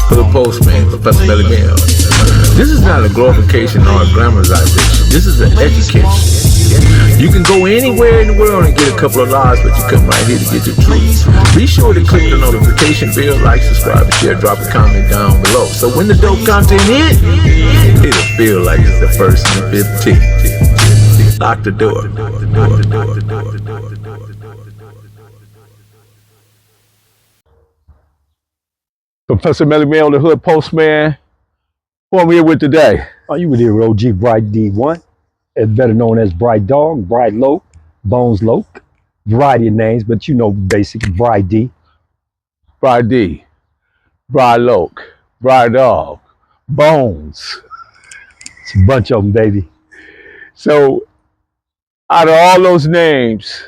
Hood Postman, Professor Melly Mel. This is not a glorification or a glamorization. This is an education. You can go anywhere in the world and get a couple of lives, but you come right here to get the truth. Be sure to click the notification bell, like, subscribe, and share. Drop a comment down below. So when the dope content hit, it'll feel like it's the first and the 15th. Lock the door. Professor Melly Mel, the Hood Postman. Who I'm here with today? Oh, you were there with OG Brydog D1, as better known as Brydog, Brydog, Bones Loke, variety of names, but you know basic Brydog. Brydog, Brydog, Brydog, Bones. It's a bunch of them, baby. So, out of all those names,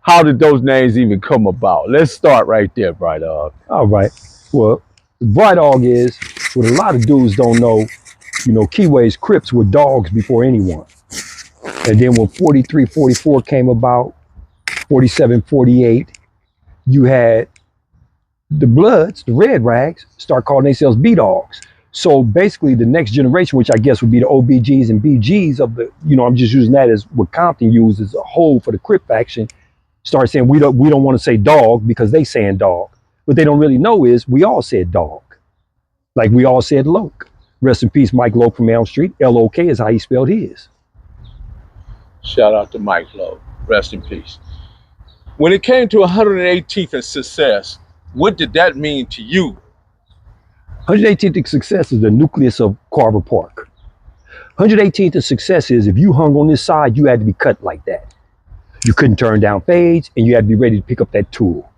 how did those names even come about? Let's start right there, Brydog. All right. Well, Brydog is, what a lot of dudes don't know, you know, Keyways, Crips were dogs before anyone. And then when 43, 44 came about, 47, 48, you had the Bloods, the Red Rags, start calling themselves B-Dogs. So basically the next generation, which I guess would be the OBGs and BGs of the, you know, I'm just using that as what Compton used as a whole for the Crip faction, start saying we don't want to say dog because they saying dog. What they don't really know is we all said dog. Like we all said Loke. Rest in peace, Mike Loke from Elm Street. L-O-K is how he spelled his. Shout out to Mike Lowe. Rest in peace. When it came to 118th and Success, what did that mean to you? 118th and Success is the nucleus of Carver Park. 118th and Success is if you hung on this side, you had to be cut like that. You couldn't turn down fades and you had to be ready to pick up that tool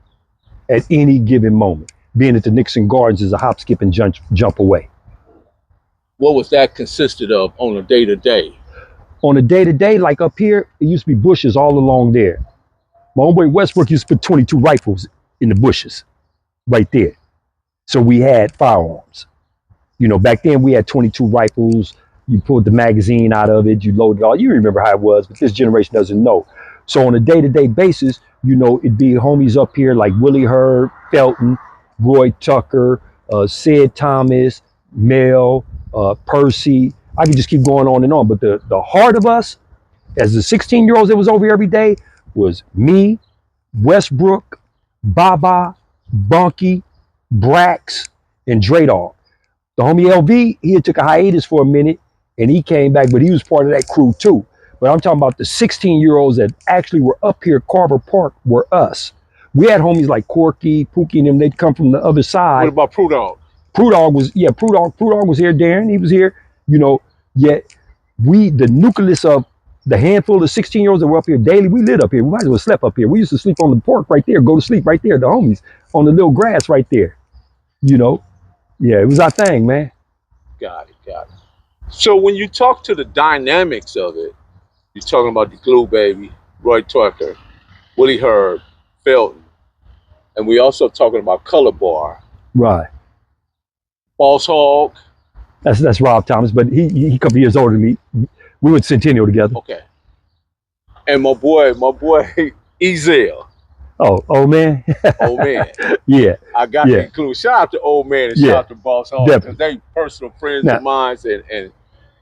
at any given moment, being that the Nixon Gardens is a hop, skip, and jump away. What was that consisted of on a day-to-day? On a day-to-day, like up here, it used to be bushes all along there. My homeboy Westbrook used to put 22 rifles in the bushes right there. So we had firearms. You know, back then we had 22 rifles. You pulled the magazine out of it, you loaded it all. You remember how it was, but this generation doesn't know. So on a day-to-day basis, you know, it'd be homies up here like Willie Herb, Felton, Roy Tucker, Sid Thomas, Mel, Percy. I could just keep going on and on. But the heart of us, as the 16-year-olds that was over here every day, was me, Westbrook, Baba, Bunky, Brax, and Brydog. The homie LV, he had took a hiatus for a minute, and he came back, but he was part of that crew too. But I'm talking about the 16-year-olds that actually were up here at Carver Park were us. We had homies like Corky, Pookie, and them. They'd come from the other side. What about Brydog? Brydog was here, Darren. He was here, you know. Yet the nucleus of the handful of 16-year-olds that were up here daily, we lit up here. We might as well slept up here. We used to sleep on the porch right there, go to sleep right there, the homies, on the little grass right there. You know? Yeah, it was our thing, man. Got it. So when you talk to the dynamics of it, you're talking about the Glue Baby, Roy Tucker, Willie Herb, Felton, and we also talking about Color Bar. Right. Boss Hog. That's Rob Thomas, but he a couple years older than me. We went Centennial together. Okay. And my boy Ezel. Oh, old man. Old man. Yeah. I got to include. Shout out to Old Man and shout out to Boss Hog, because they personal friends of mine, and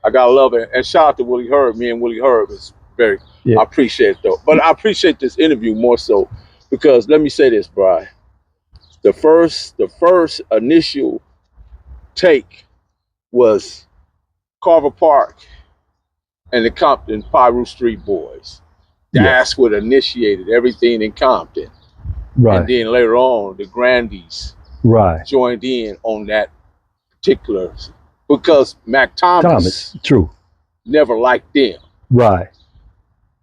I gotta love it. And shout out to Willie Herb. Me and Willie Herb is very. I appreciate it though. But I appreciate this interview more so because let me say this, Brian. The first initial take was Carver Park and the Compton Pyru Street Boys. That's what initiated everything in Compton. Right. And then later on, the Grandies joined in on that particular, because Mac Thomas true, never liked them. Right.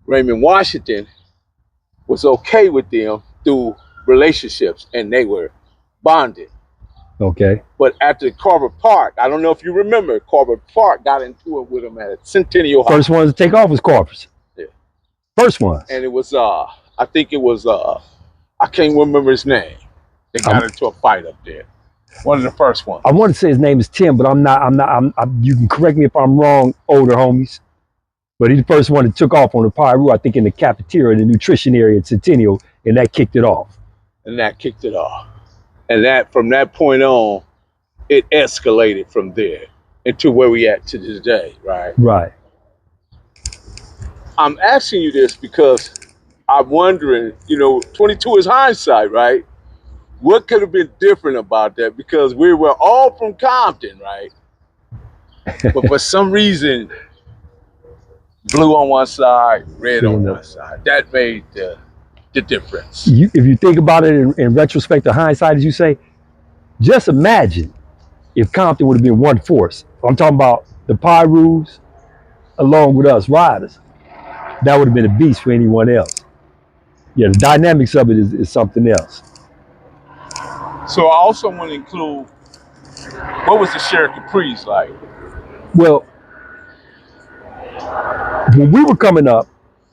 Raymond Washington was okay with them through relationships, and they were bonded. Okay. But at the Carver Park, I don't know if you remember, Carver Park got into it with them at Centennial High. First ones to take off was Carver's. Yeah. First ones. And it was, I think it was, I can't remember his name. They got into a fight up there. One of the first ones. I want to say his name is Tim, but I'm you can correct me if I'm wrong, older homies. But he's the first one that took off on the Pyru, I think in the cafeteria, the nutrition area at Centennial, and that kicked it off. And that kicked it off. And that, from that point on, it escalated from there into where we at to today, right? Right. I'm asking you this because I'm wondering, 22 is hindsight, right? What could have been different about that? Because we were all from Compton, right? But for some reason, blue on one side, red on one side. That made the difference. If you think about it in retrospect or hindsight, as you say, just imagine if Compton would have been one force. I'm talking about the Pyrus along with us riders. That would have been a beast for anyone else. Yeah, the dynamics of it is something else. So I also want to include, what was the Sherwood Capris like? Well, when we were coming up,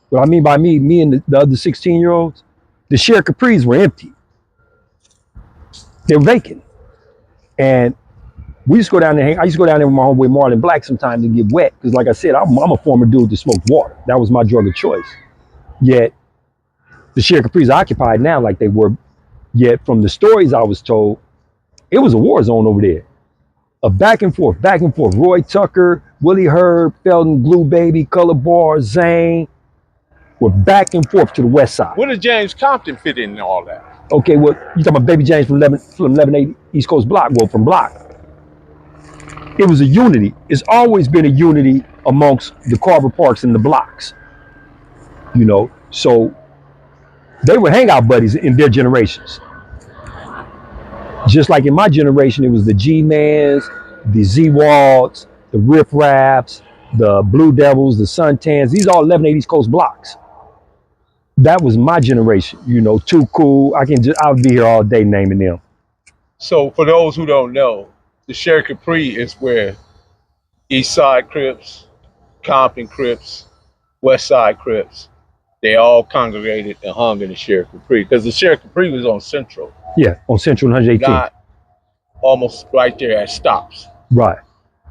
what I mean by me and the other 16-year-olds, the Sherwood Capris were empty. They were vacant. And we used to go down there. I used to go down there with my homeboy Marlon Black sometimes and get wet. Because like I said, I'm a former dude that smoked water. That was my drug of choice. Yet, the Sherwood Capris are occupied now like they were. Yet, from the stories I was told, it was a war zone over there. A back and forth. Roy Tucker, Willie Herb, Felton, Glue Baby, Color Bar, Zane were back and forth to the west side. Where did James Compton fit in all that? Okay, well, you talking about Baby James from 1180 East Coast Block, well, from Block. It was a unity. It's always been a unity amongst the Carver Parks and the blocks. So they were hangout buddies in their generations. Just like in my generation, it was the G-Mans, the Z-Walds, the Riff Raps, the Blue Devils, the Suntans. These are all 1180 East Coast blocks. That was my generation. Too Cool. I'll be here all day naming them. So for those who don't know, the Sherwood Capri is where East Side Crips, Compton Crips, West Side Crips, they all congregated and hung in the Sherwood Capri. Because the Sherwood Capri was on Central. Yeah, on Central and 118. Not almost right there at stops. Right.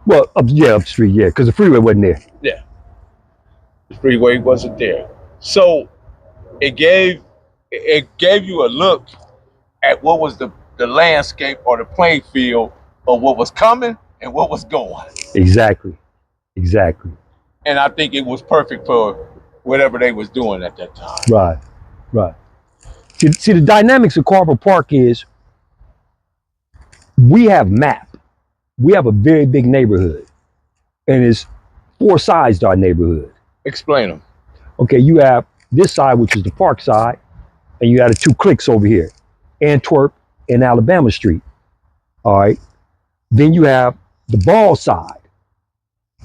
Well, up the street, yeah, because the freeway wasn't there. Yeah. The freeway wasn't there. So it gave you a look at what was the landscape or the playing field of what was coming and what was going. Exactly. And I think it was perfect for whatever they was doing at that time. Right. See, the dynamics of Carver Park is we have map. We have a very big neighborhood. And it's 4 sides to our neighborhood. Explain them. Okay, you have this side, which is the park side, and you have the 2 cliques over here, Antwerp and Alabama Street. All right. Then you have the Ball side,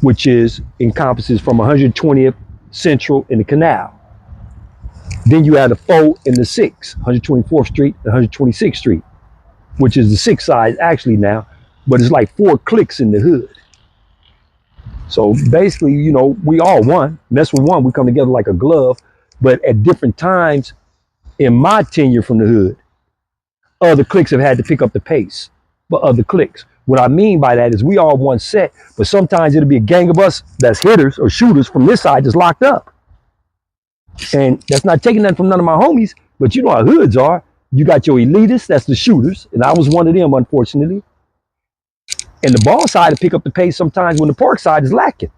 which encompasses from 120th Central and the Canal. Then you have the 4 and the 6, 124th Street and 126th Street, which is the 6 side actually now, but it's like 4 cliques in the hood. So basically, we all one. Mess with one, we come together like a glove. But at different times in my tenure from the hood, other cliques have had to pick up the pace for other cliques. What I mean by that is we all one set, but sometimes it'll be a gang of us that's hitters or shooters from this side that's locked up. And that's not taking nothing from none of my homies, but you know how hoods are. You got your elitists, that's the shooters, and I was one of them, unfortunately. And the Ball side will pick up the pace sometimes when the park side is lacking.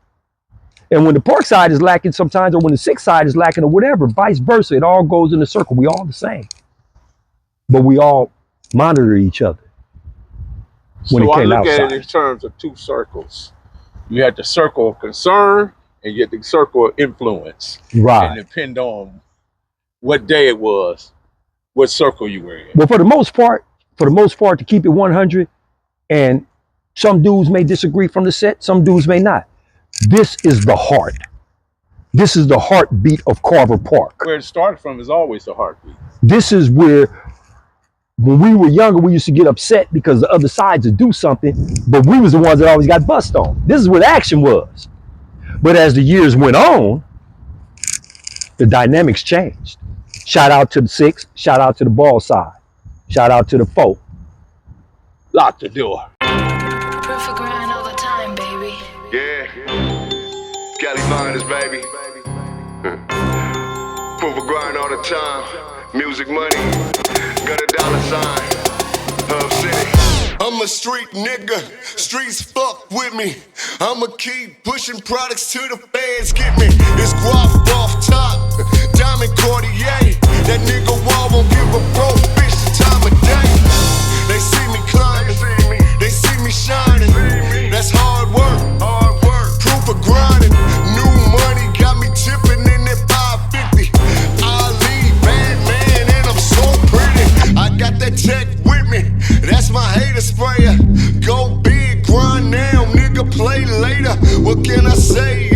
And when the park side is lacking sometimes, or when the 6 side is lacking or whatever, vice versa, it all goes in a circle. We all the same. But we all monitor each other. When so I look outside. At it in terms of 2 circles. You had the circle of concern and you had the circle of influence. Right. And depend on what day it was, what circle you were in. Well, for the most part, to keep it 100, and some dudes may disagree from the set, some dudes may not. This is the heart. This is the heartbeat of Carver Park. Where it started from is always the heartbeat. This is where, when we were younger, we used to get upset because the other sides would do something, but we was the ones that always got bust on. This is where the action was. But as the years went on, the dynamics changed. Shout out to the 6, shout out to the Ball side, shout out to the 4. Lock the door. Proof of grind all the time, baby. Yeah. Cali Finest, baby. Proof of grind all the time. Music money. Got a $sign. Hub City. I'm a street nigga, streets fuck with me. I'ma keep pushing products till the feds get me. It's guap off top, diamond Cartier. That nigga wall won't give a broke bitch the time of day. They see me climbing, they see me shining. That's hard work, proof of grinding. New money got me tipping in that 550. Ali, bad man, and I'm so pretty. I got that tech with me, that's my hater sprayer. Go big, grind now, nigga, play later. What can I say?